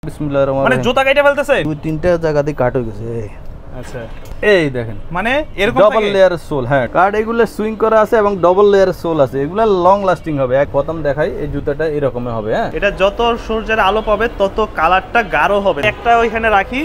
বিসমিল্লাহির রহমানির মানে রহিম। জুতা কাটা ফেলতেছে দুই তিনটা জায়গাতে কাট হয়ে গেছে। আচ্ছা এই দেখেন মানে এরকম ডবল লেয়ারের সোল। হ্যাঁ, কার্ড এগুলো সুইং করা আছে এবং ডবল লেয়ারের সোল আছে। এগুলো লং লাস্টিং হবে। এক প্রথম দেখাই এই জুতাটা এরকমই হবে। হ্যাঁ, এটা যত সূর্যের আলো পাবে তত কালারটা গাঢ় হবে। একটা ওইখানে রাখি।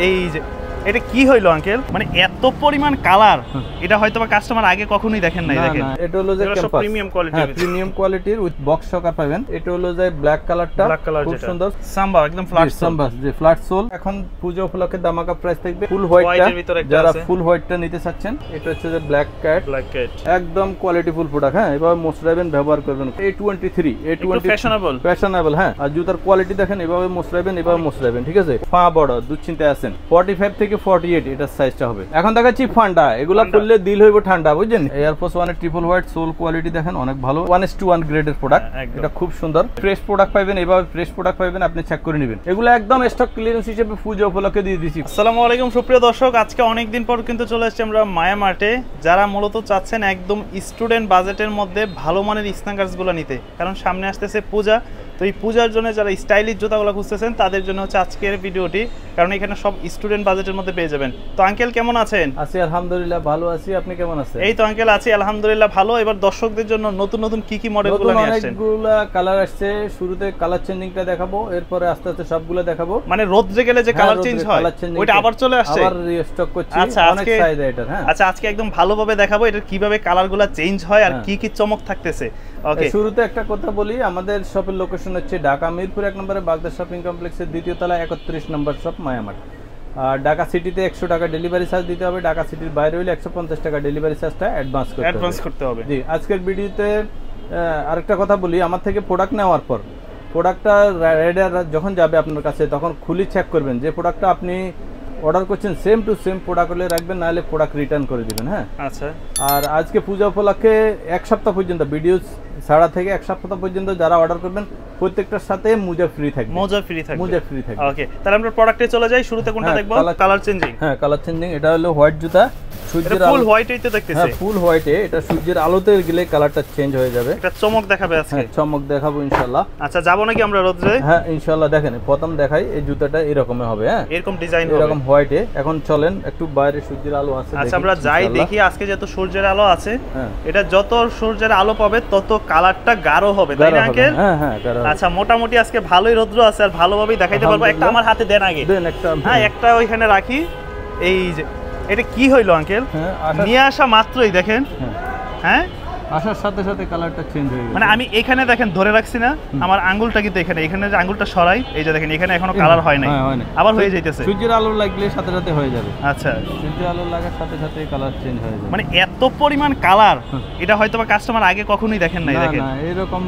এই যে এটা কি হইলো আঙ্কেল, মানে এত পরিমাণ কালার, এটা হয়তো বা কাস্টমার আগে কখনোই দেখেন নাই। দেখেন এটা হলো যে ক্যাম্পাস প্রিমিয়াম কোয়ালিটি। হ্যাঁ, প্রিমিয়াম কোয়ালিটির উইথ বক্স সকার পাবেন। এটা হলো যে ব্ল্যাক কালারটা, খুব সুন্দর সাম্বা, একদম ফ্ল্যাট সাম্বা যে ফ্ল্যাট সোল। এখন পূজা উপলক্ষে দামাকা প্রাইস থাকবে ফুল হোয়াইটটা। যারা ফুল হোয়াইটটা নিতে চাচ্ছেন, এটা হচ্ছে যে ব্ল্যাক ক্যাট, একদম কোয়ালিটি ফুল প্রোডাক্ট। হ্যাঁ, এভাবে মোছরাবেন, ব্যবহার করবেন। A23 fashionable. হ্যাঁ, আর জুতার কোয়ালিটি দেখেন, এভাবে মোছরাবেন, এভাবে মোছরাবেন। ঠিক আছে, পা বড়, দুশ্চিন্তায় আছেন। 45 থেকে 48 এটা সাইজটা হবে। এখন দেখাচ্ছি ফান্ডা। এগুলা করলে দিল হইব ঠান্ডা, বুঝছেন। Air force 1 triple white soul quality দেখেন, অনেক ভালো। 1:1 গ্রেডের প্রোডাক্ট। এটা খুব সুন্দর। ফ্রেশ প্রোডাক্ট পাবেন, এভাবে ফ্রেশ প্রোডাক্ট পাবেন, আপনি চেক করে নেবেন। এগুলো একদম স্টক ক্লিয়ারেন্স হিসেবে পূজা উপলক্ষে দিয়ে দিচ্ছি। আসসালামু আলাইকুম সুপ্রিয় দর্শক, আজকে অনেকদিন পর কিন্তু চলে এসেছি আমরা মায়া মার্টে। যারা মূলত চাচ্ছেন একদম স্টুডেন্ট বাজেটের মধ্যে ভালো মানের স্ন্যাকার্সগুলো নিতে, কারণ সামনে আসতেছে পূজা। তো এই পূজার জন্য যারা স্টাইলিশ জুতাগুলো খুঁজতেছেন তাদের জন্য হচ্ছে আজকের ভিডিওটি, কারণ এখানে সব স্টুডেন্ট বাজেটের মধ্যে পেয়ে যাবেন। তো আঙ্কেল কেমন আছেন? আছি আলহামদুলিল্লাহ, ভালো আছি। আপনি কেমন আছেন? এই তো আঙ্কেল আছি আলহামদুলিল্লাহ ভালো। এবার দর্শকদের জন্য নতুন নতুন কি কি মডেলগুলো নিয়ে আসছেন? অনেকগুলা কালার আসছে। শুরুতে কালার চেঞ্জিংটা দেখাবো, এরপরে আস্তে আস্তে সবগুলো দেখাবো। মানে রোদ্রে গেলে যে কালার চেঞ্জ হয় ওইটা আবার চলে আসছে, আবার রিস্টক করছি। অনেক চাহিদা এটা। হ্যাঁ, আচ্ছা আজকে একদম ভালোভাবে দেখাবো এটা কিভাবে কালারগুলো চেঞ্জ হয় আর কি কি চমক থাকতেছে। ওকে, শুরুতে একটা কথা বলি, আমাদের শপের লোকেশন হচ্ছে ঢাকা মিরপুর 1 নম্বরে বাগদা শপিং কমপ্লেক্সের 2য় তলায় 31 নম্বর শপ মায়া মার্ট। আর ঢাকা সিটিতে 100 টাকা ডেলিভারি চার্জ দিতে হবে। ঢাকা সিটির বাইরে হলে 150 টাকা ডেলিভারি চার্জটা অ্যাডভান্স করতে হবে। জি, আজকের ভিডিওতে আরেকটা কথা বলি, আমার থেকে প্রোডাক্ট নেওয়ার পর প্রোডাক্টটা রেডার যখন যাবে আপনার কাছে, তখন খুলি চেক করবেন যে প্রোডাক্টটা আপনি অর্ডার করছেন সেম টু সেম প্রোডাক্ট হলে রাখবেন, নাহলে প্রোডাক্ট রিটার্ন করে দিবেন। হ্যাঁ, আচ্ছা। আর আজকে পূজা উপলক্ষে 1 সপ্তাহ পর্যন্ত, ভিডিও ছাড়া থেকে 1 সপ্তাহ পর্যন্ত যারা অর্ডার করবেন প্রত্যেকটার সাথে মোজা ফ্রি থাকবে। মোজা ফ্রি থাকবে। ওকে, তাহলে আমরা প্রোডাক্টে চলে যাই। শুরুতে কোনটা দেখব? Colour changing. হ্যাঁ, কালার চেঞ্জিং। এটা হলো হোয়াইট জুতা, সূর্যের ফুল হোয়াইটই তো দেখতেছি। হ্যাঁ, ফুল হোয়াইটে। এটা সূর্যের আলোতে গেলে কালারটা চেঞ্জ হয়ে যাবে। এটা চমক দেখাবে আজকে। হ্যাঁ, চমক দেখাবো ইনশাআল্লাহ। আচ্ছা, যাবো নাকি আমরা রোদ্রে? হ্যাঁ, ইনশাআল্লাহ। দেখেন, প্রথম দেখাই এই জুতাটা এরকমই হবে। হ্যাঁ, এরকম ডিজাইন হবে, এরকম হোয়াইটে। এখন চলেন একটু বাইরে সূর্যের আলো আছে। আচ্ছা, আমরা যাই দেখি। আজকে যত সূর্যের আলো আছে, এটা যত সূর্যের আলো পাবে তত কালারটা গাঢ় হবে, তাই না আঙ্কেল? হ্যাঁ হ্যাঁ, গাঢ়। আচ্ছা, মোটামুটি আজকে ভালোই রোদ্র আছে আর ভালোভাবেই দেখাইতে পারবো। একটা আমার হাতে দেন আগে। দেন একটা। হ্যাঁ, একটা ওইখানে রাখি। এই যে এটা কি হইলো আঙ্কেল, নিয়ে আসা মাত্রই দেখেন। হ্যাঁ, আসার সাথে সাথে কালারটা চেঞ্জ হয়ে গেছে। মানে আমি এখানে দেখেন ধরে রাখছি না, আমার আঙ্গুলটা কিন্তু এখানে যে আঙ্গুলটা সরাই, এই যে দেখেন এখানে এখনো কালার হয় নাই, আবার হয়ে যাইতেছে। সূর্যের আলো লাগলে সাথে সাথে হয়ে যাবে। আচ্ছা, সূর্যের আলো লাগার সাথে সাথে কালার চেঞ্জ হয়ে যাবে। মানে এত পরিমাণ কালার, এটা হয়তো বা কাস্টমার আগে কখনোই দেখেন নাই। দেখেন না, এরকম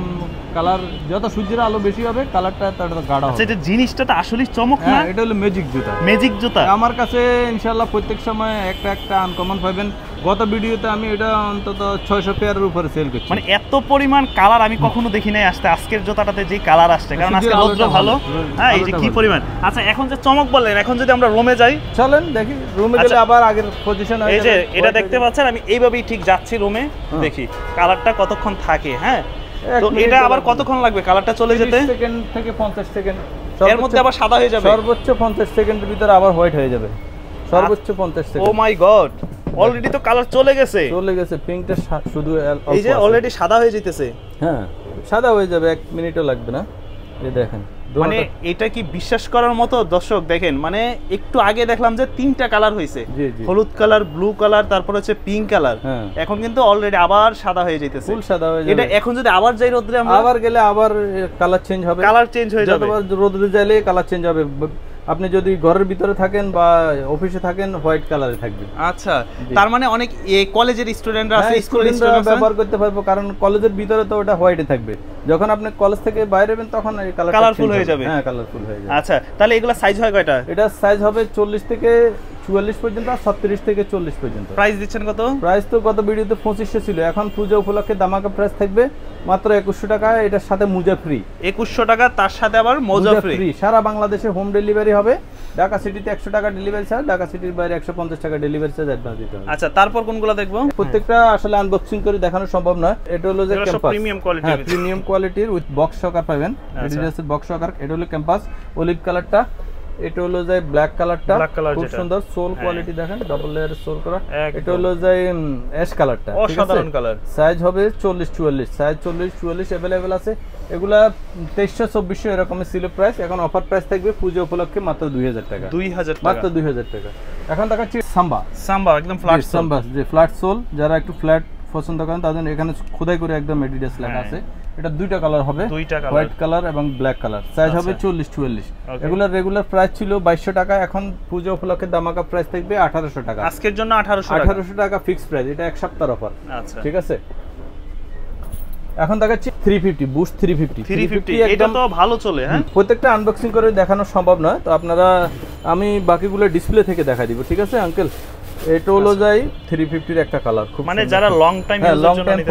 কালার যত সূর্যের আলো বেশি হবে কালারটা তত গাঢ় হবে। আচ্ছা, এটা জিনিসটা তো আসলেই চমক না? এটা হলো ম্যাজিক জুতা। ম্যাজিক জুতা আমার কাছে ইনশাআল্লাহ প্রত্যেক সময় একটা একটা আনকমন পাবেন। গত ভিডিওতে আমি এটা অন্তত 600 পেয়ারের উপরে সেল করছি। মানে এত পরিমাণ কালার আমি কখনো দেখি নাই আসতে। আজকের জুতাটাতে যে কালার আসছে, কারণ আজকে রোদটা ভালো। হ্যাঁ, এই যে কি পরিমাণ। আচ্ছা, এখন যে চমক বললেন, এখন যদি আমরা রুমে যাই, চলেন দেখি। রুমে গেলে আবার আগের পজিশন হয়ে যাবে। এই যে এটা দেখতে পাচ্ছেন, আমি এইভাবেই ঠিক যাচ্ছি রুমে, দেখি কালারটা কতক্ষণ থাকে। হ্যাঁ, তো এটা আবার কতক্ষণ লাগবে কালারটা চলে যেতে? 30 সেকেন্ড থেকে 50 সেকেন্ড। এর মধ্যে আবার সাদা হয়ে যাবে। সর্বোচ্চ 50 সেকেন্ডের ভিতরে আবার হোয়াইট হয়ে যাবে। সর্বোচ্চ 50 সেকেন্ড। ও মাই গড, অলরেডি তো কালার চলে গেছে। পিঙ্কটা শুধু এই যে অলরেডি সাদা হয়ে যাইতেছে। হ্যাঁ, সাদা হয়ে যাবে, 1 মিনিটও লাগবে না। এই দেখেন, মানে এটা কি বিশ্বাস করার মতো? দর্শক দেখেন, মানে একটু আগে দেখলাম যে 3টা কালার হয়েছে, হলুদ কালার, ব্লু কালার, তারপর হচ্ছে পিঙ্ক কালার। এখন কিন্তু অলরেডি আবার সাদা হয়ে যাইতেছে, ফুল সাদা হয়ে যাবে। এটা এখন যদি আবার যাই রোদ্রে, আমরা আবার গেলে আবার কালার চেঞ্জ হবে। যতবার রোদ্রে যাইলে কালার চেঞ্জ হবে। আপনি যদি ঘরের ভিতরে থাকেন বা অফিসে থাকেন, হোয়াইট কালারে থাকবে। আচ্ছা, তার মানে অনেক কলেজের স্টুডেন্টরা আছে, স্কুলের স্টুডেন্টরা ব্যবহার করতে পারবে, কারণ কলেজের ভিতরে তো ওটা হোয়াইটে থাকবে। যখন আপনি কলেজ থেকে বাইরে হবেন তখন এই কালারফুল হয়ে যাবে। হ্যাঁ, কালারফুল হয়ে যাবে। আচ্ছা, তাহলে এগুলা সাইজ হয় কয়টা? এটা সাইজ হবে 40 থেকে 44 পর্যন্ত, আর 36 থেকে 40 পর্যন্ত। প্রাইস দিচ্ছেন কত? প্রাইস তো গত ভিডিওতে 2500 ছিল, এখন পূজা উপলক্ষে দামাকা প্রাইস থাকবে মাত্র 2100 টাকা। এটার সাথে মোজা ফ্রি। 2100 টাকা, তার সাথে আবার মোজা ফ্রি। সারা বাংলাদেশে হোম ডেলিভারি হবে। ঢাকা সিটিতে 100 টাকা ডেলিভারি চার্জ, ঢাকা সিটির বাইরে 150 টাকা ডেলিভারি চার্জ অ্যাডভান্স দিতে হবে। আচ্ছা, তারপর কোনগুলো দেখবো? প্রত্যেকটা আসলে আনবক্সিং করে দেখানো সম্ভব নয়। এটা হলো যে ক্যাম্পাস, প্রিমিয়াম কোয়ালিটি, হ্যাঁ প্রিমিয়াম কোয়ালিটির উইথ বক্স সকার পাবেন। এডিডাসের বক্স সকার। এটা হলো ক্যাম্পাস অলিভ কালারটা, এটা হলো যে ব্ল্যাক কালারটা, খুব সুন্দর সোল কোয়ালিটি দেখেন, ডাবল লেয়ারের সোল করা। এটা হলো যে অ্যাশ কালারটা, অসাধারণ কালার। সাইজ হবে 40-44, সাইজ 40-44 अवेलेबल আছে। এগুলা 2300-2400 এরকমের ছিল প্রাইস, এখন অফার প্রাইস থাকবে পূজা উপলক্ষে মাত্র 2000 টাকা। 2000 টাকা, মাত্র 2000 টাকা। এখন দেখাচ্ছি সাম্বা। সাম্বা একদম ফ্ল্যাট সোল, সাম্বা যে ফ্ল্যাট সোল, যারা একটু ফ্ল্যাট পছন্দ করেন তাদের এখানে খোদাই করে একদম এডিডাস লেখা আছে। এটা দুইটা কালার হবে, হোয়াইট কালার এবং ব্ল্যাক কালার। সাইজ হবে 40-44। এগুলোর রেগুলার প্রাইস ছিল 2200 টাকা, এখন পূজা উপলক্ষে দামাকা প্রাইস থাকবে 1800 টাকা। আজকের জন্য 1800 টাকা ফিক্সড প্রাইস, এটা এক সপ্তাহের অফার। আচ্ছা, ঠিক আছে। এখন দেখাচ্ছি 350 বুস্ট 350। এটা তো ভালো চলে। হ্যাঁ, প্রত্যেকটা আনবক্সিং করে দেখানো সম্ভব নয়, তো আপনারা আমি বাকিগুলো ডিসপ্লে থেকে দেখা দিব। ঠিক আছে আঙ্কেল, এটা হলো যাই 350 এর একটা কালার, খুব মানে যারা লং টাইম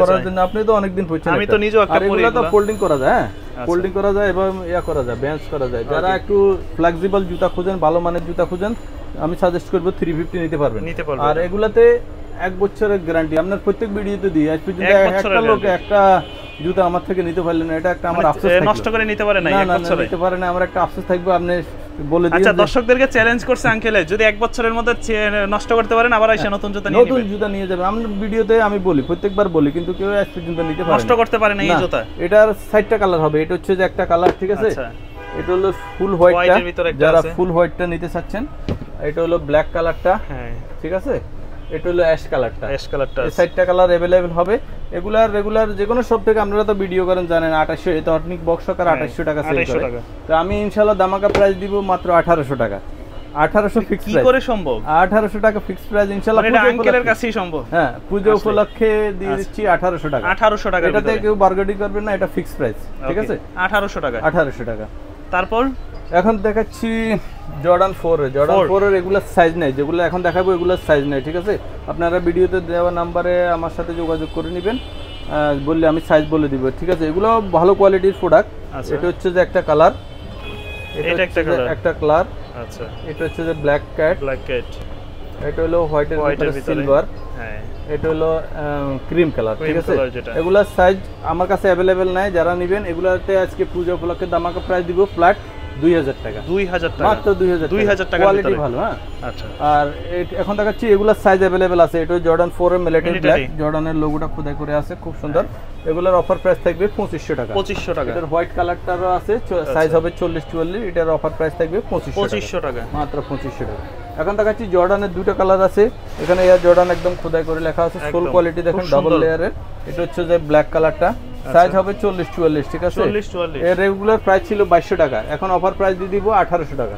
পরার জন্য। আপনি তো অনেকদিন পড়ছেন, আমি তো নিজেও একটা পরি। এগুলো তো ফোল্ডিং করা যায়, হ্যাঁ ফোল্ডিং করা যায় এবং ইয়া করা যায়, বেঞ্চ করা যায়। যারা একটু ফ্লেক্সিবল জুতা খুঁজেন, ভালো মানের জুতা খুঁজেন, আমি সাজেস্ট করব 350 নিতে পারবেন। আর এগুলাতে 1 বছরের গ্যারান্টি। আপনার প্রত্যেক ভিডিওতে দিই, আজ পর্যন্ত একটা লোক একটা জুতা আমার থেকে নিতে পারলেন না, এটা একটা আমার আফসোস। নষ্ট করে নিতে পারে না, এক বছর নিতে পারে না, আমার একটা আফসোস থাকবে। আপনি বলে দিন। আচ্ছা, দর্শকদেরকে চ্যালেঞ্জ করছে আঙ্কেল, যদি 1 বছরের মধ্যে নষ্ট করতে পারেন, আবার এসে নতুন জুতা নিয়ে নেবেন। নতুন জুতা নিয়ে যাবেন। আমরা ভিডিওতে আমি বলি, প্রত্যেকবার বলি, কিন্তু কেউ আজ পর্যন্ত নিতে পারে না, নষ্ট করতে পারে না এই জুতা। এটার 6টা কালার হবে, এটা হচ্ছে যে একটা কালার। ঠিক আছে, এটা হলো ফুল হোয়াইটটা, যারা ফুল হোয়াইটটা নিতে চাচ্ছেন। এটা হলো ব্ল্যাক কালারটা, হ্যাঁ ঠিক আছে। এটা হলো অ্যাশ কালারটা, এই 6টা কালার अवेलेबल হবে। এগুলার রেগুলার যে কোনো সব থেকে আপনারা তো ভিডিও করেন জানেন, 2800 এটা অর্নিক বক্স সকার 2800 টাকা সেল করে। তো আমি ইনশাআল্লাহ দামাকা প্রাইস দিব মাত্র 1800 টাকা। 1800 ফিক্স প্রাইস। কি করে সম্ভব? 1800 টাকা ফিক্স প্রাইস ইনশাআল্লাহ। এটা আঙ্কেলের কাছেই সম্ভব। হ্যাঁ, পূজা উপলক্ষে দিয়ে দিচ্ছি 1800 টাকা। 1800 টাকা, এটাতে কেউ বার্গেনিং করবেন না, এটা ফিক্স প্রাইস। ঠিক আছে, 1800 টাকা। 1800 টাকা। তারপর এখন দেখাচ্ছি জর্ডান 4 এর। জর্ডান 4 এর এগুলা সাইজ নাই, যেগুলো এখন দেখাবো এগুলা সাইজ নাই। ঠিক আছে, আপনারা ভিডিওতে দেওয়া নম্বরে আমার সাথে যোগাযোগ করে নেবেন, বললে আমি সাইজ বলে দিব। ঠিক আছে, এগুলো ভালো কোয়ালিটির প্রোডাক্ট। এটা হচ্ছে যে একটা কালার, এটা একটা কালার। আচ্ছা, এটা হচ্ছে যে ব্ল্যাক ক্যাট। এটা হলো হোয়াইটের ভিতরে সিলভার। হ্যাঁ, এটা হলো ক্রিম কালার। ঠিক আছে, এগুলা সাইজ আমার কাছে अवेलेबल নাই। যারা নেবেন এগুলাতে আজকে পূজা উপলক্ষে দামাকা প্রাইস দিব ফ্ল্যাট 2000 টাকা। 2000 টাকা, মাত্র 2000 টাকা। কোয়ালিটি ভালো। হ্যাঁ, আচ্ছা। আর এখন দেখাচ্ছি এগুলা সাইজ अवेलेबल আছে। এটা জর্ডান 4 এর মিলিটারি ব্ল্যাক, জর্ডানের লোগোটা খোদাই করে আছে, খুব সুন্দর। এগুলার অফার প্রাইস থাকবে 2500 টাকা। 2500 টাকা। এটার হোয়াইট কালারটারও আছে, সাইজ হবে 40-44। এটার অফার প্রাইস থাকবে 2500 টাকা, মাত্র 2500 টাকা। এখন দেখাচ্ছি জর্ডানের দুটো কালার আছে। এখানে এয়ার জর্ডান একদম খোদাই করে লেখা আছে, সোল কোয়ালিটি দেখেন, ডাবল লেয়ারের। এটা হচ্ছে যে ব্ল্যাক কালারটা, সাইজ হবে 40-44। ঠিক আছে, এর রেগুলার প্রাইস ছিল 2200 টাকা, এখন অফার প্রাইস দিয়ে দিব 1800 টাকা।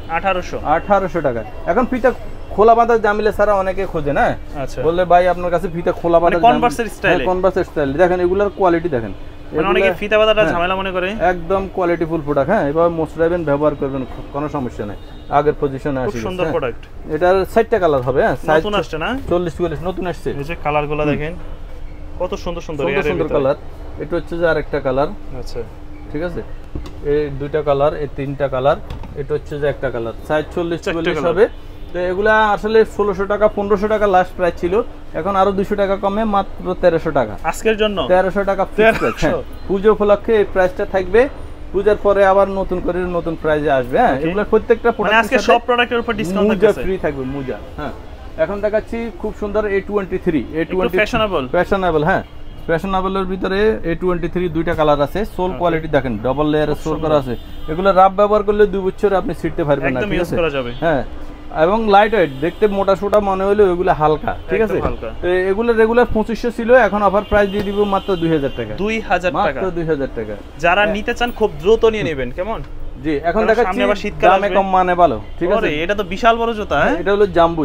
1800 টাকা। এখন ফিতা খোলা বাঁধা জামিলে ছাড়া অনেকে খোঁজে না, বললে ভাই আপনার কাছে ফিতা খোলা বাঁধা কনভার্সের স্টাইল দেখেন, এগুলার কোয়ালিটি দেখেন। অনেকে ফিতা বাঁধাটা ঝামেলা মনে করে, একদম কোয়ালিটি ফুল প্রোডাক্ট। হ্যাঁ, এভাবে মোছরাবেন, ব্যবহার করবেন, কোনো সমস্যা নাই। আগের পজিশনে আসে, খুব সুন্দর প্রোডাক্ট। এটার 6টা কালার হবে। হ্যাঁ, নতুন আসছে না, 40-44 নতুন আসছে। এই যে কালারগুলো দেখেন, কত সুন্দর সুন্দর কালার। এটা হচ্ছে যে আরেকটা কালার। আচ্ছা, ঠিক আছে, এই দুইটা কালার, এই তিনটা কালার। এটা হচ্ছে যে একটা কালার, সাইজ 40-44 হবে। তো এগুলা আসলে 1600 টাকা 1500 টাকা লাস্ট প্রাইস ছিল, এখন আরো 200 টাকা কমে মাত্র 1300 টাকা আজকের জন্য। 1300 টাকা ফিক্স প্রাইস। পূজা উপলক্ষে এই প্রাইসটা থাকবে, পূজার পরে আবার নতুন করে নতুন প্রাইসে আসবে। হ্যাঁ, এগুলা প্রত্যেকটা প্রোডাক্ট আজকে সব প্রোডাক্টের উপর ডিসকাউন্ট থাকবে, ফ্রি থাকবে মুজা। হ্যাঁ, এখন দেখাচ্ছি খুব সুন্দর A23। ফ্যাশনেবল। হ্যাঁ, ফ্যাশনেবলের ভিতরে A23 দুইটা কালার আছে, সোল কোয়ালিটি দেখেন, ডাবল লেয়ারের সোল করা আছে। এগুলো রাফ ব্যবহার করলে 2 বছর আপনি ছিটতে পারবেন না। ঠিক আছে, হ্যাঁ, এবং লাইট ওয়েট, দেখতে মোটা সোটা মনে হলে ওইগুলো হালকা। ঠিক আছে, তো এগুলো রেগুলার 2500 ছিল, এখন অফার প্রাইস দিয়ে দিব মাত্র 2000 টাকা। 2000 টাকা, মাত্র 2000 টাকা। যারা নিতে চান খুব দ্রুত নিয়ে নেবেন। কেমন? জি, এখন দেখাচ্ছি দামে কম মানে ভালো। ঠিক আছে, এটা তো বিশাল বড় জুতা। এটা হলো জাম্বু।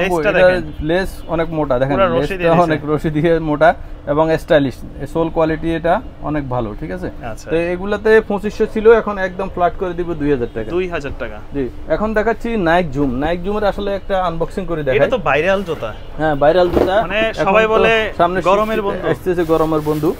লেসটা দেখেন, লেস অনেক মোটা দেখেন, লেসটা অনেক রশি দিয়ে মোটা এবং স্টাইলিশ, সোল কোয়ালিটি এটা অনেক ভালো। ঠিক আছে, তো এগুলাতে 2500 ছিল, এখন একদম ফ্ল্যাট করে দিব 2000 টাকা। 2000 টাকা। জি, এখন দেখাচ্ছি নাইক জুম। নাইক জুমের আসলে একটা আনবক্সিং করে দেখাই। এটা তো ভাইরাল জুতা। হ্যাঁ, ভাইরাল জুতা, মানে সবাই বলে গরমের বন্ধু, আসছে গরমের বন্ধু।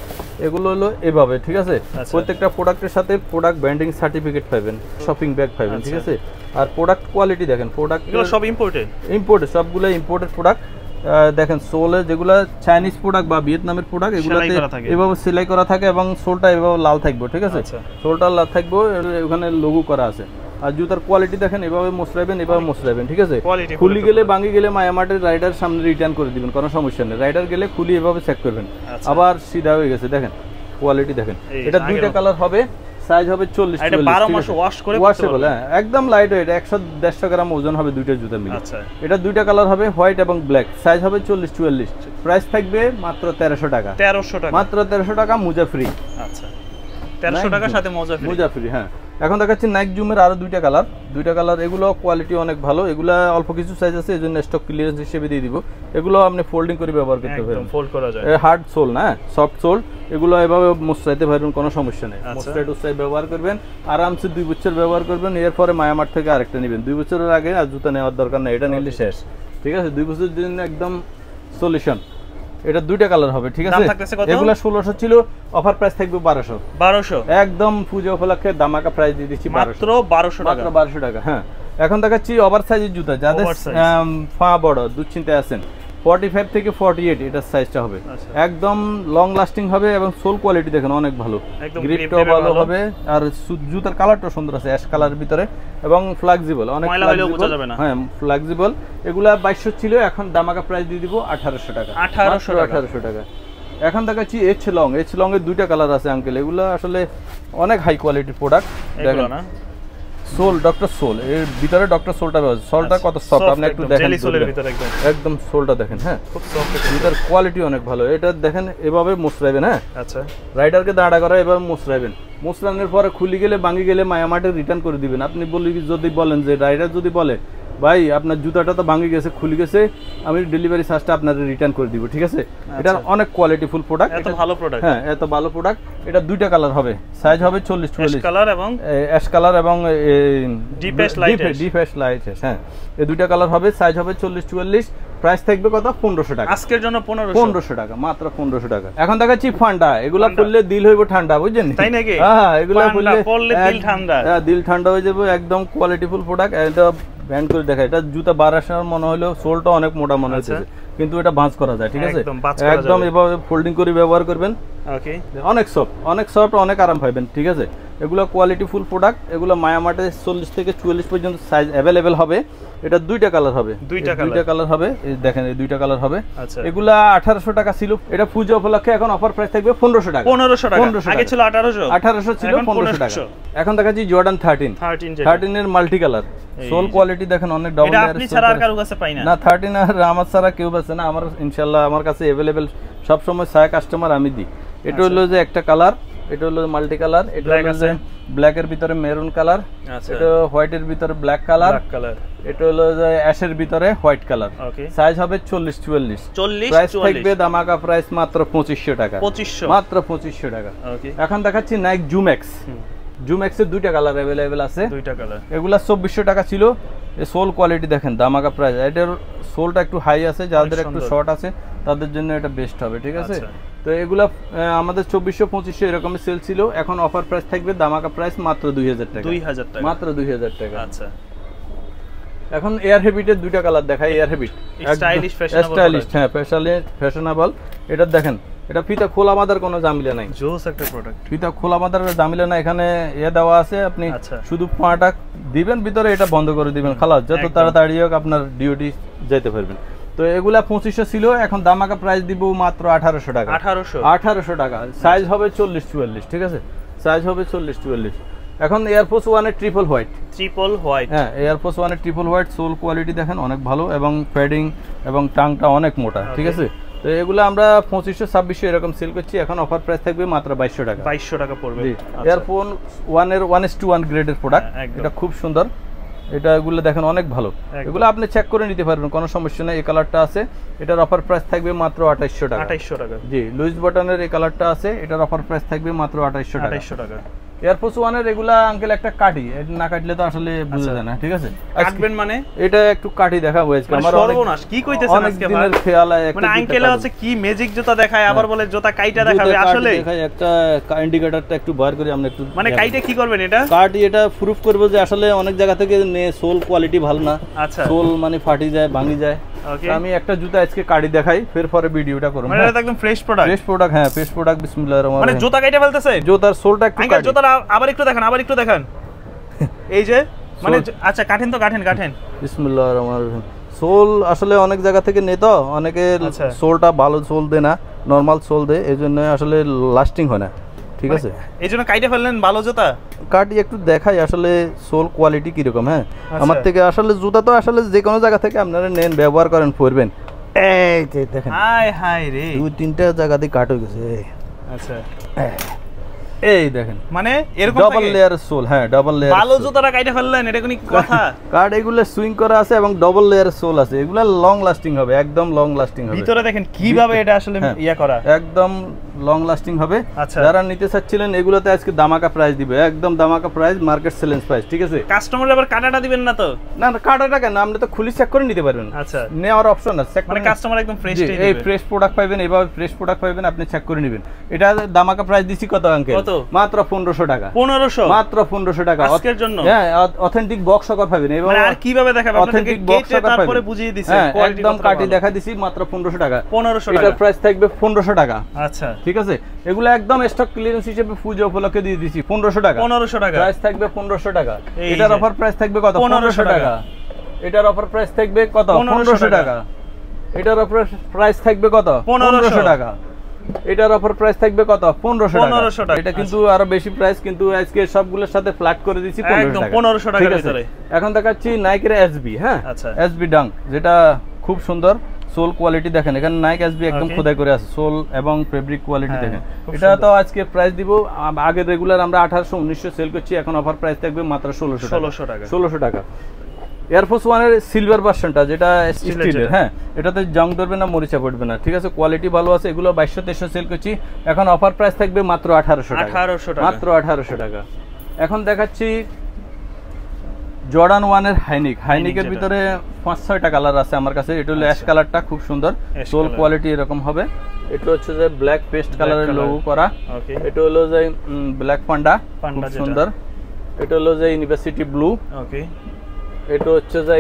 এগুলো হলো এভাবে, ঠিক আছে। প্রত্যেকটা প্রোডাক্টের সাথে প্রোডাক্ট ব্র্যান্ডিং সার্টিফিকেট পাবেন, শপিং ব্যাগ পাবেন, ঠিক আছে। আর প্রোডাক্ট কোয়ালিটি দেখেন, প্রোডাক্ট সব ইম্পোর্টেড, সবগুলো ইম্পোর্টেড প্রোডাক্ট। দেখেন সোলে যেগুলো চাইনিজ প্রোডাক্ট বা ভিয়েতনামের প্রোডাক্ট, এগুলোতে এভাবে সেলাই করা থাকে এবং সোলটা এভাবে লাল থাকবে, ঠিক আছে। সোলটা লাল থাকবে, ওখানে লোগো করা আছে। আর জুতার কোয়ালিটি দেখেন, এভাবে মোছরাবেন, এভাবে মোছরাবেন, ঠিক আছে। খুলি গেলে ভাঙি গেলে মায়ামার্টের রাইডার সামনে রিটার্ন করে দিবেন, কোনো সমস্যা নেই। রাইডার গেলে খুলি এভাবে চেক করবেন, আবার সিধা হয়ে গেছে। দেখেন কোয়ালিটি দেখেন। এটা দুইটা কালার হবে, সাইজ হবে 40 এটা 12 মাস ওয়াশ করে ওয়াশেবল। হ্যাঁ, একদম লাইট ওয়েট, 100-150 গ্রাম ওজন হবে দুইটা জুতা মিলে। আচ্ছা, এটা দুইটা কালার হবে, হোয়াইট এবং ব্ল্যাক, সাইজ হবে 40-44। প্রাইস থাকবে মাত্র 1300 টাকা। 1300 টাকা, মাত্র 1300 টাকা, মোজা ফ্রি। আচ্ছা, 1300 টাকার সাথে মোজা ফ্রি। হ্যাঁ, এখন দেখাচ্ছি নাইক জুমের আরো দুইটা কালার। এগুলো কোয়ালিটি অনেক ভালো, এগুলা অল্প কিছু সাইজ আছে, এজন্য স্টক ক্লিয়ারেন্স হিসেবে দিয়ে দিব। এগুলো আপনি ফোল্ডিং করে ব্যবহার করতে পারবেন, একদম ফোল্ড করা যায়। হার্ড সোল না, সফট সোল। এগুলো এভাবে মোছরাইতে পারবেন, কোনো সমস্যা নেই। মোছরাই ব্যবহার করবেন, আরামসে 2 বছর ব্যবহার করবেন। এরপরে মায়ামার্ট থেকে আরেকটা নেবেন, 2 বছরের আগে আর জুতা নেওয়ার দরকার নেই, এটা নিলে শেষ, ঠিক আছে। 2 বছরের জন্য একদম সলিউশন। এটা দুইটা কালার হবে, ঠিক আছে। এগুলা 1600 ছিল, অফার প্রাইস থাকবে 1200। একদম পুজো উপলক্ষে দামাকা প্রাইস দিয়ে দিচ্ছি মাত্র 1200 টাকা। হ্যাঁ, এখন দেখাচ্ছি ওভার সাইজের জুতা, যাদের পা বড়, দুশ্চিন্তায় আছেন। 45 থেকে 48 এটার সাইজটা হবে। একদম লং লাস্টিং হবে এবং সোল কোয়ালিটি দেখেন অনেক ভালো, গ্রিপটাও ভালো হবে। আর জুতার কালারটা সুন্দর আছে, অ্যাশ কালারের ভিতরে এবং ফ্লেক্সিবল, অনেক ফ্লেক্সিবল। হ্যাঁ, ফ্লেক্সিবল। এগুলা 2200 ছিল, এখন দামাকা প্রাইস দিয়ে দিব 1800 টাকা। 1800 টাকা। এখন দেখাচ্ছি এইচ লং এর দুইটা কালার আছে আঙ্কেল। এগুলো আসলে অনেক হাই কোয়ালিটির প্রোডাক্ট। দেখেন সোল, ডক্টর সোল, এর ভিতরে ডক্টর সোলটা ব্যবহার। সোলটা কত সফট আপনি একটু দেখেন, একদম সোলটা দেখেন। হ্যাঁ, খুব সফট, ভিতর কোয়ালিটি অনেক ভালো। এটা দেখেন, এভাবে মোছরাইবেন। হ্যাঁ, আচ্ছা, রাইডারকে দাঁড়া করা, এভাবে মোছরাইবেন। মোছরানোর পরে খুলি গেলে ভাঙি গেলে মায়ামার্টে রিটার্ন করে দিবেন। আপনি যদি বলেন যে রাইডার যদি বলে ভাই আপনার জুতাটা তো ভাঙি গেছে, খুলে গেছে, আমি ডেলিভারি চার্জটা আপনাদের রিটার্ন করে দিব, ঠিক আছে। এটা অনেক কোয়ালিটিফুল প্রোডাক্ট, এত ভালো প্রোডাক্ট। হ্যাঁ, এত ভালো প্রোডাক্ট। এটা দুইটা কালার হবে, সাইজ হবে 40-44 কালার এবং অ্যাশ কালার এবং ডিপ অ্যাশ লাইট। হ্যাঁ, এই দুইটা কালার হবে, সাইজ হবে 40-44। প্রাইস থাকবে কত? 1500 টাকা। আজকের জন্য 1500 টাকা, মাত্র 1500 টাকা। এখন দেখাচ্ছি ফান্ডা। এগুলা পরলে দিল হইব ঠান্ডা, বুঝছেন? তাই নাকি? হ্যাঁ, এগুলা পরলে দিল ঠান্ডা। হ্যাঁ, দিল ঠান্ডা হয়ে যাবে। একদম কোয়ালিটিফুল প্রোডাক্ট। এটা ব্যান্ড করে দেখা, এটা জুতা 1200 মনে হলো, সোলটা অনেক মোটা মনে হচ্ছে, কিন্তু এটা ভাঁজ করা যায়, ঠিক আছে। একদম এভাবে ফোল্ডিং করে ব্যবহার করবেন। ওকে, অনেক সফট, অনেক আরাম পাবেন, ঠিক আছে। এগুলো কোয়ালিটি ফুল প্রোডাক্ট। এগুলো মায়ামার্টে 40 থেকে 44 পর্যন্ত সাইজ অ্যাভেলেবেল হবে। এটা দুইটা কালার হবে, দুইটা কালার হবে। এই দেখেন, এই দুইটা কালার হবে। এগুলা 1800 টাকা ছিল, এটা পূজা উপলক্ষে এখন অফার প্রাইস থাকবে 1500 টাকা। 1500 টাকা, আগে ছিল 1800 ছিল, 1500 টাকা। এখন দেখাচ্ছি জর্ডান 13 এর মাল্টি কালার। সোল কোয়ালিটি দেখেন অনেক ডাবল লেয়ার। আপনি ছাড়া আর কারো কাছে পাই না। না, 13 আর আমার ছাড়া কেউ পাচ্ছে না। আমার ইনশাআল্লাহ আমার কাছে अवेलेबल সব সময় সায়া কাস্টমার আমি দিই। এটা হলো যে একটা কালার, এটা হলো মাল্টি কালার। এটা হলো যে ব্ল্যাক এর ভিতরে মেরুন কালার, এটা হোয়াইট এর ভিতরে ব্ল্যাক কালার, এটা হলো যে অ্যাশের ভিতরে হোয়াইট কালার। সাইজ হবে 40-44। প্রাইস থাকবে দামাকা প্রাইস মাত্র 2500 টাকা। মাত্র 2500 টাকা। এখন দেখাচ্ছি নাইক জুমেক্স। জুমেক্সের দুইটা কালার अवेलेबल আছে, দুইটা কালার। এগুলা 2400 টাকা ছিল। এই সোল কোয়ালিটি দেখেন, দামাকা প্রাইস। এটার সোলটা একটু হাই আছে, যাদের একটু শর্ট আছে তাদের জন্য এটা বেস্ট হবে, ঠিক আছে। তো এগুলা আমাদের 2400-2500 এরকমই সেল ছিল। এখন অফার প্রাইস থাকবে দামাকা প্রাইস মাত্র 2000 টাকা। মাত্র 2000 টাকা। আচ্ছা, এখন এয়ার হেবিটের দুইটা কালার দেখাই। এয়ার হেবিট স্টাইলিশ, হ্যাঁ, ফ্যাশনেবল। এটা দেখেন, এটা ফিতা খোলা বাঁধার কোনো ঝামেলা নাই, জোস একটা প্রোডাক্ট। ফিতা খোলা বাঁধার ঝামেলা না, এখানে দেওয়া আছে। আপনি শুধু পাটা দিবেন ভিতরে, এটা বন্ধ করে দিবেন, খালাস। যত তাড়াতাড়ি হোক আপনার ডিউটি যেতে পারবেন। তো এগুলা 2500 ছিল, এখন দামাকা প্রাইস দিব মাত্র 1800 টাকা। 1800 টাকা। সাইজ হবে 40-44, ঠিক আছে। সাইজ হবে 40-44। এখন এয়ারফোর্স 1 এর ট্রিপল হোয়াইট। হ্যাঁ, এয়ারফোর্স 1 এর ট্রিপল হোয়াইট। সোল কোয়ালিটি দেখেন অনেক ভালো এবং ফেডিং এবং টাংটা অনেক মোটা, ঠিক আছে। তো এগুলো আমরা 2500-2600 এরকম সেল করছি। এখন অফার প্রাইস থাকবে মাত্র 2200 টাকা। 2200 টাকা পড়বে। এয়ারফোন 1 এর 1:1 গ্রেডের প্রোডাক্ট। এটা খুব সুন্দর। এটা এগুলো দেখেন অনেক ভালো। এগুলো আপনি চেক করে নিতে পারবেন, কোনো সমস্যা নেই। এই কালারটা আছে, এটার অফার প্রাইস থাকবে মাত্র 2800 টাকা। 2800 টাকা। জি, লুইস বাটনের এই কালারটা আছে, এটার অফার প্রাইস থাকবে মাত্র 2800 টাকা। এয়ারফোর্স 1 এর এগুলা আঙ্কেল একটা কাটি, এটা না কাটলে তো আসলে বোঝা যায় না, ঠিক আছে? কাটবেন মানে এটা একটু কাটি দেখাবো আজকে। আমার সর্বনাশ কি কইতেছেন আজকে ভাই? দিনের খেয়াল একটা মানে আঙ্কেল হচ্ছে কি ম্যাজিক জুতা দেখায়, আবার বলে জুতা কাইটা দেখাবে। আসলে দেখাই একটা ইন্ডিকেটরটা একটু বার করে আমরা একটু, মানে কাইটা কি করবেন? এটা কাটি এটা প্রুফ করব যে আসলে অনেক জায়গা থেকে সোল কোয়ালিটি ভালো না, আচ্ছা সোল মানে ফাটি যায়, ভাঙি যায়। ওকে, আমি একটা জুতা আজকে কাটি দেখাই, ফের পরে ভিডিওটা করব। মানে এটা একদম ফ্রেশ প্রোডাক্ট। ফ্রেশ প্রোডাক্ট, হ্যাঁ ফ্রেশ প্রোডাক্ট। বিসমিল্লাহির রহমানির রহিম। মানে জুতা কাইটা ফেলতেছে, জুতার সোলটা একটু আঙ্কেল জুতাটা আবার একটু দেখেন, আবার একটু দেখেন। এই যে মানে আচ্ছা কাটেন তো, কাটেন। বিসমিল্লাহির রহমানির রহিম। সোল আসলে অনেক জায়গা থেকে নেই তো, অনেকে সোলটা ভালো সোল দেয় না, নরমাল সোল দেয়, এজন্য আসলে লাস্টিং হয় না, ঠিক আছে? এইজন্য কাইটা ফেললেন ভালো জুতা। কাটি একটু দেখাই আসলে সোল কোয়ালিটি কি রকম। হ্যাঁ আমার থেকে আসলে জুতা তো আসলে যে কোনো জায়গা থেকে আপনারা নেন, ব্যবহার করেন, পরবেন। এই যে দেখেন, হাই হাই রে, দুই তিনটা জায়গাতে কাট হয়ে গেছে। আচ্ছা এই দেখেন, মানে এরকম ডাবল লেয়ার সোল। হ্যাঁ ডাবল লেয়ার। ভালো জুতাটা কাইটা ফেললেন, এটা কোন কথা? কাট এগুলো সুইং করা আছে এবং ডাবল লেয়ার সোল আছে, এগুলো লং লাস্টিং হবে, একদম লং লাস্টিং হবে। ভিতরে দেখেন কিভাবে এটা আসলে ইয়া করা, একদম লং লাস্টিং হবে। আচ্ছা যারা নিতে চাচ্ছিলেন এগুলোতে আজকে দামাকা প্রাইস দিবে, একদম দামাকা প্রাইস, মার্কেট চ্যালেঞ্জ প্রাইস, ঠিক আছে? কাস্টমার আবার কাটাটা দিবেন না তো? না না, কাটাটা কেন, আপনি তো খুলি চেক করে নিতে পারবেন। আচ্ছা, নেওয়ার অপশন আছে, চেক মানে কাস্টমার একদম ফ্রেশ দিবে। এই ফ্রেশ প্রোডাক্ট পাবেন, এইভাবে ফ্রেশ প্রোডাক্ট পাবেন, আপনি চেক করে নেবেন। এটা দামাকা প্রাইস দিছি কত আঙ্কেল? কত? মাত্র 1500 টাকা। 1500 মাত্র 1500 টাকা আজকের জন্য। হ্যাঁ অথেন্টিক বক্স সকার পাবেন। এইভাবে মানে আর কিভাবে দেখাবেন? অথেন্টিক বক্স সকার পাবেন, তারপরে বুঝিয়ে দিছি কোয়ালিটি একদম কাটি দেখা দিছি, মাত্র 1500 টাকা। 1500 টাকা এটার প্রাইস থাকবে 1500 টাকা। আচ্ছা ঠিক আছে, এগুলো একদম স্টক ক্লিয়ারেন্স হিসেবে পূজা উপলক্ষে দিয়ে দিছি 1500 টাকা। 1500 টাকা প্রাইস থাকবে 1500 টাকা। এটার অফার প্রাইস থাকবে কত? 1500 টাকা। এটার অফার প্রাইস থাকবে কত? 1500 টাকা। এটার অফার প্রাইস থাকবে কত? 1500 টাকা। এটার অফার প্রাইস থাকবে কত? 1500 টাকা। এটা কিন্তু আরো বেশি প্রাইস, কিন্তু আজকে সবগুলোর সাথে ফ্ল্যাট করে দিয়েছি 1500 টাকার ভিতরে। এখন দেখাচ্ছি নাইকের এসবি। হ্যাঁ আচ্ছা, এসবি ডাঙ্ক, যেটা খুব সুন্দর সোল কোয়ালিটি দেখেন, এখানে নাইক এসবি একদম খোদাই করে আছে, সোল এবং ফেব্রিক কোয়ালিটি দেখেন। এটা তো আজকে প্রাইস দিব, আগে রেগুলার আমরা 1800-1900 সেল করছি, এখন অফার প্রাইস থাকবে মাত্র 1600 টাকা। 1600 টাকা। এয়ারফোর্স 1 এর সিলভার ভার্সনটা, যেটা স্টিলের, হ্যাঁ এটাতে জং ধরবে না, মরিচা পড়বে না, ঠিক আছে? কোয়ালিটি ভালো আছে। এগুলো 2200-2300 সেল করছি, এখন অফার প্রাইস থাকবে মাত্র 1800 টাকা। মাত্র 1800 টাকা। এখন দেখাচ্ছি জর্ডান 1 এর হাইনিকের ভিতরে 5-6টা কালার আছে আমার কাছে। এটা হলো অ্যাশ কালারটা, খুব সুন্দর, সোল কোয়ালিটি এরকম হবে। এটা হচ্ছে যে ব্ল্যাক পেস্ট কালারের লোগো করা। এটা হলো যে ব্ল্যাক পান্ডা, খুব সুন্দর। এটা হলো যে ইউনিভার্সিটি ব্লু। ওকে, এটা হচ্ছে যে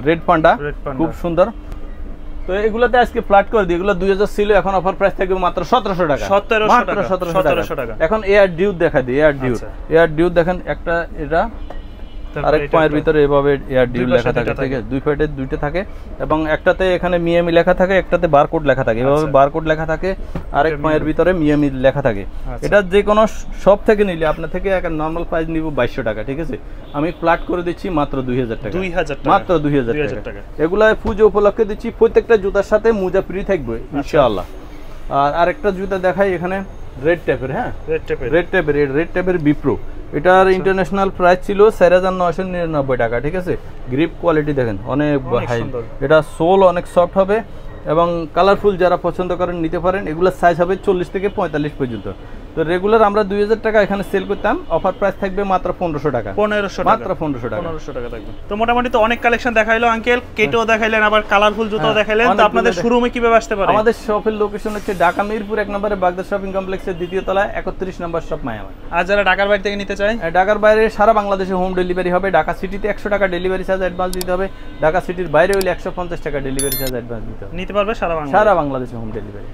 রেড পান্ডা, খুব সুন্দর। তো এগুলাতে আজকে ফ্ল্যাট করে দিই, এগুলো 2000 ছিল, এখন অফার প্রাইস থাকবে মাত্র 1700 টাকা। 1700 টাকা। এখন এয়ার ডিউট দেখা দিই। এয়ার ডিউট দেখেন, একটা এটা আরেক পায়ের ভিতরে এভাবে এয়ার ডিউ লেখা থাকে, ঠিক আছে? দুই পায়েতে দুইটা থাকে, এবং একটাতে এখানে মিয়ামি লেখা থাকে, একটাতে বারকোড লেখা থাকে। এভাবে বারকোড লেখা থাকে, আরেক পায়ের ভিতরে মিয়ামি লেখা থাকে। এটা যে কোনো সব থেকে নিলে আপনার থেকে একটা নরমাল প্রাইস নিব 2200 টাকা, ঠিক আছে? আমি ফ্ল্যাট করে দিচ্ছি মাত্র 2000 টাকা। মাত্র 2000 টাকা। এগুলা পুজো উপলক্ষে দিচ্ছি। প্রত্যেকটা জুতার সাথে মোজা ফ্রি থাকবে ইনশাআল্লাহ। আর আরেকটা জুতা দেখাই এখানে, রেড টেপের। হ্যাঁ রেড টেপের বিপ্রো। এটার ইন্টারন্যাশনাল প্রাইস ছিল 4999 টাকা, ঠিক আছে? গ্রিপ কোয়ালিটি দেখেন, অনেক হাই। এটা সোল অনেক সফট হবে এবং কালারফুল, যারা পছন্দ করেন নিতে পারেন। এগুলোর সাইজ হবে 40 থেকে 45 পর্যন্ত। তো রেগুলার আমরা 2000 টাকা এখানে সেল করতাম, অফার প্রাইস থাকবে মাত্র 1500 টাকা। 1500 মাত্র 1500 টাকা। 1500 টাকা থাকবে। তো মোটামুটি তো অনেক কালেকশন দেখাইলো আঙ্কেল, কেটো দেখাইলেন, আবার কালারফুল জুতো দেখাইলেন। তো আপনাদের শোরুমে কিভাবে আসতে পারে? আমাদের শপের লোকেশন হচ্ছে ঢাকা মিরপুর 1 নম্বরে বাগদা শপিং কমপ্লেক্সের দ্বিতীয় তলায় 31 নম্বর শপ মায়ামার। আর যারা ঢাকার বাইরে থেকে নিতে চায়? ঢাকার বাইরে সারা বাংলাদেশে হোম ডেলিভারি হবে। ঢাকা সিটিতে 100 টাকা ডেলিভারি চার্জ অ্যাডভান্স দিতে হবে। ঢাকা সিটির বাইরে হলে 150 টাকা ডেলিভারি চার্জ অ্যাডভান্স দিতে হবে। নিতে পারবে সারা বাংলাদেশে হোম ডেলিভারি।